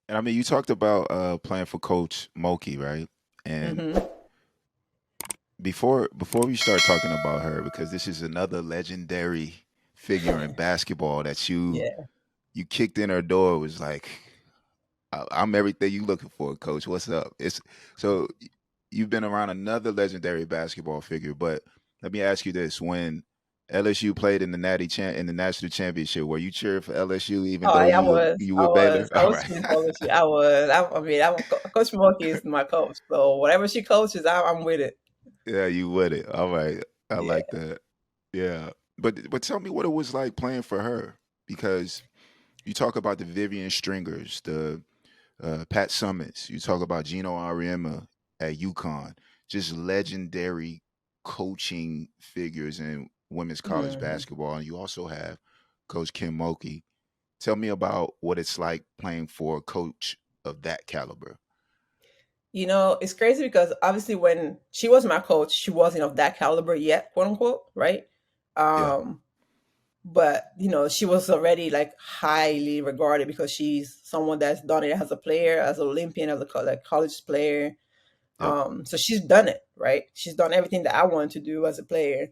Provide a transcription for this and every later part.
And I mean, you talked about playing for Coach Mulkey, right? And Hmm. before we start talking about her, because this is another legendary figure in basketball that Yeah. you kicked in her door, was like, I'm everything you looking for, Coach. What's up? It's so you've been around another legendary basketball figure, but let me ask you this: when LSU played in the in the national championship, were you cheering for LSU even Oh, though yeah, I was. you I were Baylor? was. I All was right. cheering for LSU. I was. I mean, Coach Mulkey is my coach, so whatever she coaches, I'm with it. Yeah, you with it. All right. I Yeah. like that. Yeah. But tell me what it was like playing for her, because you talk about the Vivian Stringers, the Pat Summits, you talk about Gino Auriemma at UConn, just legendary coaching figures in women's college Hmm. basketball. And you also have Coach Kim Mulkey. Tell me about what it's like playing for a coach of that caliber. It's crazy because obviously when she was my coach, she wasn't of that caliber yet, quote unquote, right? Yeah. Um, but she was already like highly regarded because she's someone that's done it as a player, as an Olympian, as a like college player. Yep. So she's done it, right? She's done everything that I wanted to do as a player.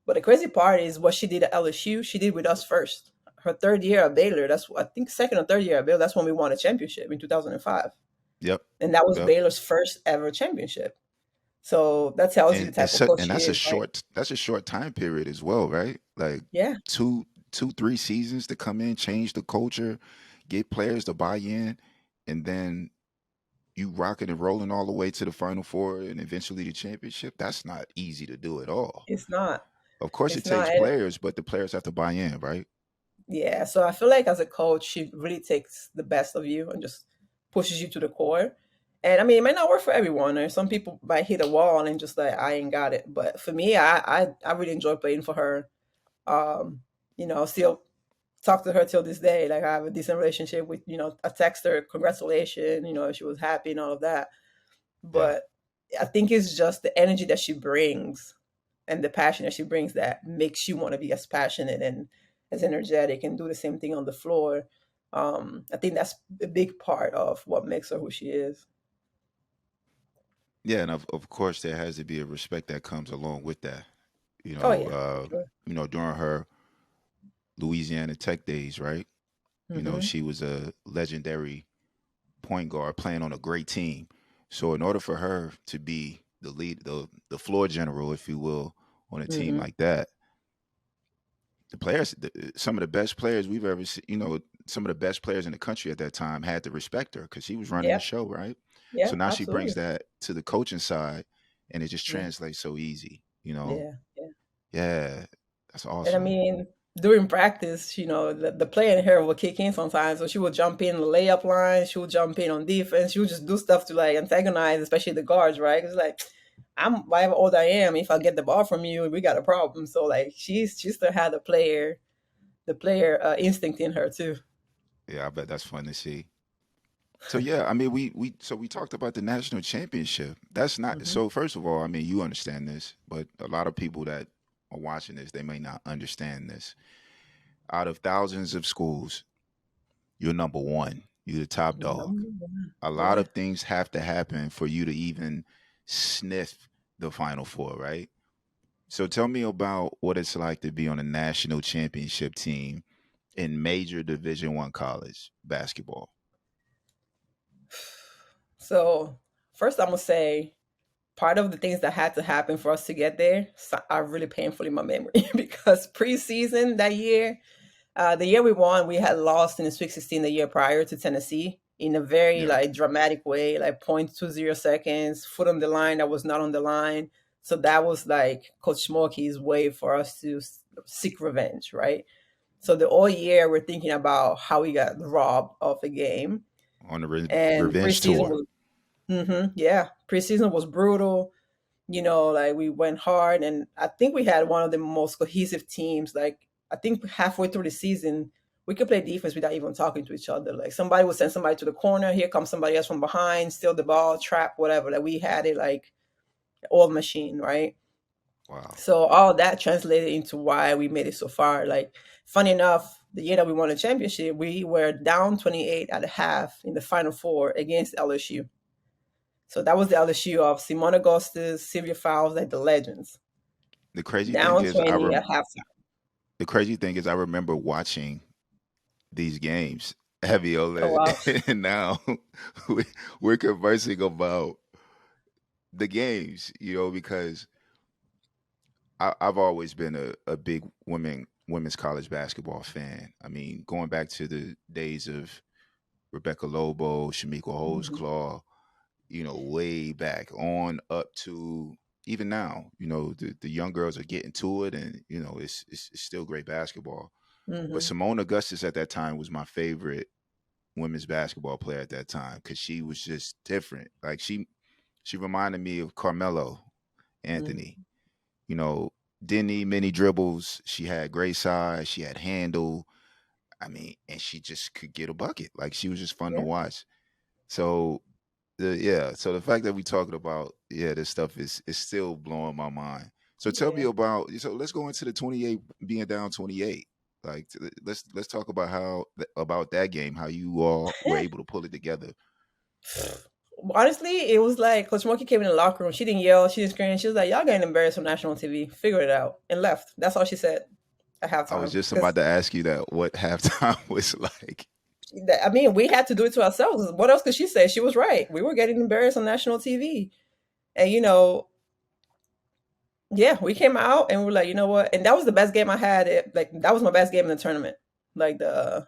But the crazy part is what she did at LSU, she did with us first. Her third year at Baylor, that's I think second or third year at Baylor, that's when we won a championship in 2005. Yep. And that was Yep. Baylor's first ever championship. So that tells you the type of coach And she is, right? that's a short time period as well, right? Like Yeah, two 3 seasons to come in, change the culture, get players to buy in, and then you rocking and rolling all the way to the Final Four and eventually the championship. That's not easy to do at all. it's not. Of course, it It's not. takes players, but the players have to buy in, right? Yeah, so I feel like as a coach, she really takes the best of you and just pushes you to the core. And I mean, it might not work for everyone, or some people might hit a wall and just like, I ain't got it. But for me, I really enjoy playing for her. Um, still talk to her till this day. Like I have a decent relationship with, I text her, congratulations, she was happy and all of that. Yeah. But I think it's just the energy that she brings and the passion that she brings that makes you want to be as passionate and as energetic and do the same thing on the floor. I think that's a big part of what makes her who she is. Yeah, and of course there has to be a respect that comes along with that. You Oh know, yeah, sure. during her Louisiana Tech days, right? Hmm. She was a legendary point guard playing on a great team. So in order for her to be the lead, the floor general, if you will, on a team Hmm. like that, some of the best players we've ever seen, some of the best players in the country at that time had to respect her because she was running the Yep. show, right? So Yeah, now she brings absolutely. that to the coaching side, and it just Yeah, translates so easy. yeah, yeah. Yeah, that's And I awesome. mean, during practice, the player in her will kick in sometimes. So she would jump in the layup line. She would jump in on defense. She would just do stuff to like antagonize, especially the guards, right? It's like, I'm whatever old I am. If I get the ball from you, we got a problem. So like, she still had the player instinct in her too. Yeah, I bet that's fun to see. So yeah, I mean, we talked about the national championship. That's not Hmm. so. First of all, I mean, you understand this, but a lot of people that are watching this, they may not understand this. Out of thousands of schools, you're number one. You're the top dog. Number one. A lot Yeah. of things have to happen for you to even sniff the Final Four, right? So tell me about what it's like to be on a national championship team in major Division One college basketball. So first, I'm gonna say part of the things that had to happen for us to get there are really painful in my memory because preseason that year, the year we won, we had lost in the Sweet 16 the year prior to Tennessee in a very Yeah. like dramatic way, like 0.20 seconds, foot on the line that was not on the line. So that was like Coach Smokey's way for us to seek revenge, right? So the whole year we're thinking about how we got robbed of a game, On the and revenge preseason tour. was, yeah, preseason was brutal. Like we went hard, and I think we had one of the most cohesive teams. Like I think halfway through the season, we could play defense without even talking to each other. Like somebody would send somebody to the corner, here comes somebody else from behind, steal the ball, trap, whatever. Like we had it like all machine, right? Wow. So all that translated into why we made it so far. Like funny enough, the year that we won the championship, we were down 28 at a half in the Final Four against LSU. So that was the LSU of Simone Augustus, Sylvia Fowles, like the legends. The crazy thing Down is, 20 at halftime. I remember watching these games, Oh, Abiola, wow. and now we, we're conversing about the games, because I've always been a big women's college basketball fan. I mean, going back to the days of Rebecca Lobo, Shamika Hmm. Holesclaw, way back on up to even now, the young girls are getting to it, and it's still great basketball. But Hmm. Simone Augustus at that time was my favorite women's basketball player at that time because she was just different. Like she reminded me of Carmelo Anthony. Hmm. You know, didn't need many dribbles. She had great size. She had handle. I mean, and she just could get a bucket. Like she was just fun to Yeah. watch. So so the fact that we talking about this stuff is still blowing my mind. So tell me Yeah. about let's go into the 28 being down 28. Like let's talk about about that game, how you all were able to pull it together. Honestly, it was like Coach Mulkey came in the locker room. She didn't yell, she didn't scream. She was like, "Y'all getting embarrassed on national TV. Figure it out," and left. That's all she said at I was halftime. just Because about to ask you that what halftime was like. I mean, we had to do it to ourselves. What else could she say? She was right. We were getting embarrassed on national TV, and yeah, we came out and we were like, you know what? And that was the best game I had. Like that was my best game in the tournament. Like the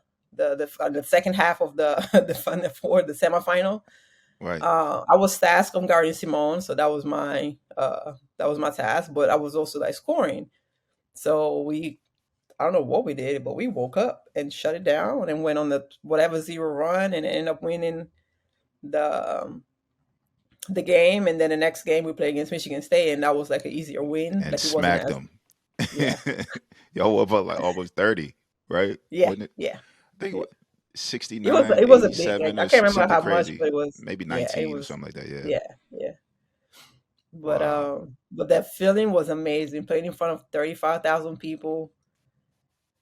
second half of the the Final Four, the semifinal. Right. I was tasked on guarding Simone, so that was my task. But I was also like scoring. So I don't know what we did, but we woke up and shut it down and went on the whatever zero run and ended up winning the the game. And then the next game we played against Michigan State, and that was like an easier win. And Like it wasn't smacked as them. yeah, Y'all were up like almost 30, right? yeah, Wasn't it? yeah. I think It what it 69, was a big. Like 87, I or can't remember something how much, crazy. but it was Maybe yeah, it 19 or was something like that. Yeah. yeah, yeah. Wow. But that feeling was amazing. Playing in front of 35,000 people.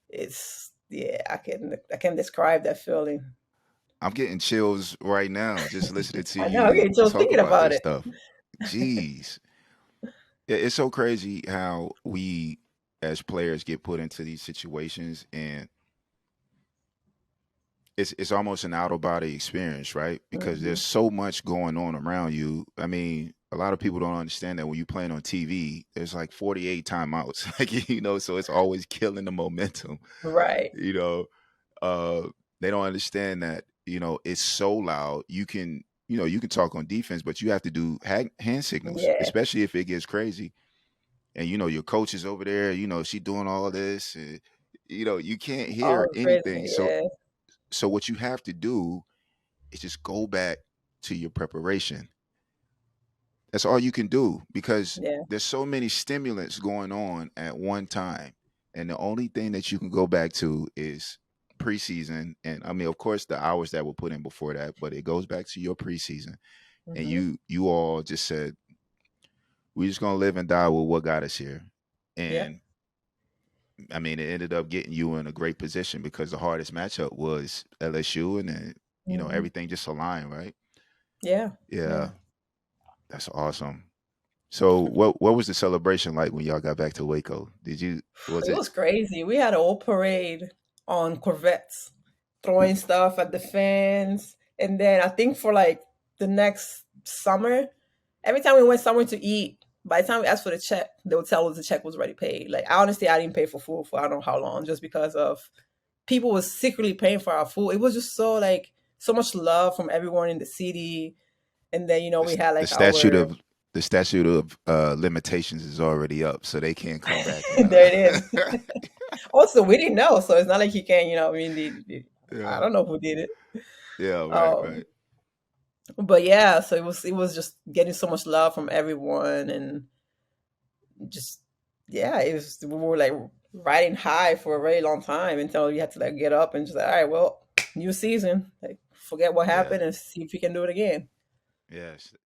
It's yeah, I can describe that feeling. I'm getting chills right now just listening to I know. you Okay, just talk thinking about about this it. stuff. Jeez. It's so crazy how we as players get put into these situations, and it's almost an out of body experience, right? Because there's Hmm. so much going on around you. I mean, a lot of people don't understand that when you're playing on TV, there's like 48 timeouts, like so it's always killing the momentum. Right. You know, uh, they don't understand that it's so loud. You can talk on defense, but you have to do hand signals, Yeah. especially if it gets crazy. And your coach is over there. She doing all this. And, you can't hear All anything. crazy. So Yeah. so what you have to do is just go back to your preparation. That's all you can do because Yeah. there's so many stimulants going on at one time. And the only thing that you can go back to is preseason. And I mean, of course, the hours that were put in before that, but it goes back to your preseason. And Hmm. you all just said, we're just gonna live and die with what got us here. Yeah. And I mean, it ended up getting you in a great position because the hardest matchup was LSU, and then Hmm. everything just aligned, right? Yeah. Yeah. Yeah, that's awesome. So, what was the celebration like when y'all got back to Waco? Was It it was crazy. We had a whole parade on Corvettes, throwing stuff at the fans. And then I think for like the next summer, every time we went somewhere to eat, by the time we asked for the check, they would tell us the check was already paid. Like honestly, I didn't pay for food for I don't know how long, just because of people was secretly paying for our food. It was just so like so much love from everyone in the city. And then the, we s- had the like statute our of the statute of limitations is already up, so they can't come back and there it is. Also, we didn't know, so it's not like you can, I mean, I yeah, don't know who did it. yeah, right, Um, right, but yeah, so it was just getting so much love from everyone, and just yeah, it was we were like riding high for a very long time until you had to like get up and just like, all right, well, new season, like forget what yeah, happened and see if you can do it again. yes.